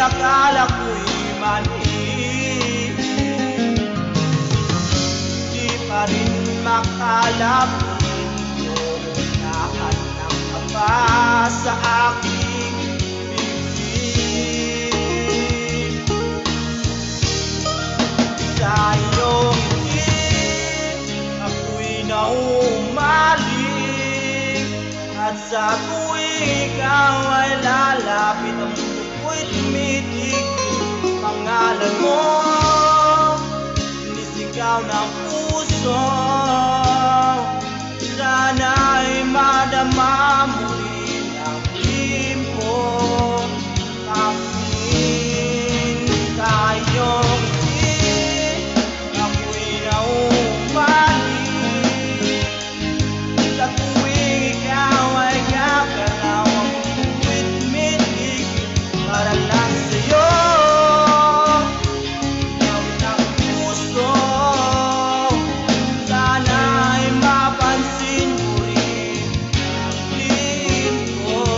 akala ko'y mani, di pa rin makalapin ko. Nahanap ka pa sa aking bibig. Sa iyong ngiti ako'y naumalik, at sa tuwing ikaw ay lalapit, ang mundo ko'y tumitigil. Pangalan mo sinisigaw ng puso, sana'y madama mo rin ang limpo. Pangin sa iyong ngiti ako'y naumalik, sa tuwing ikaw ay gagalaw, ang mundo ko'y tumitigil. Para lang sa'yo gawin ang puso, sana'y mapansin mo rin ang lihim ko.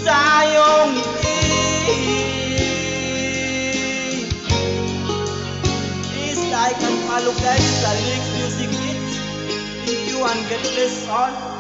Sa iyong ngiti is like ang palugay sa lyrics music hits. Thank you and God bless all.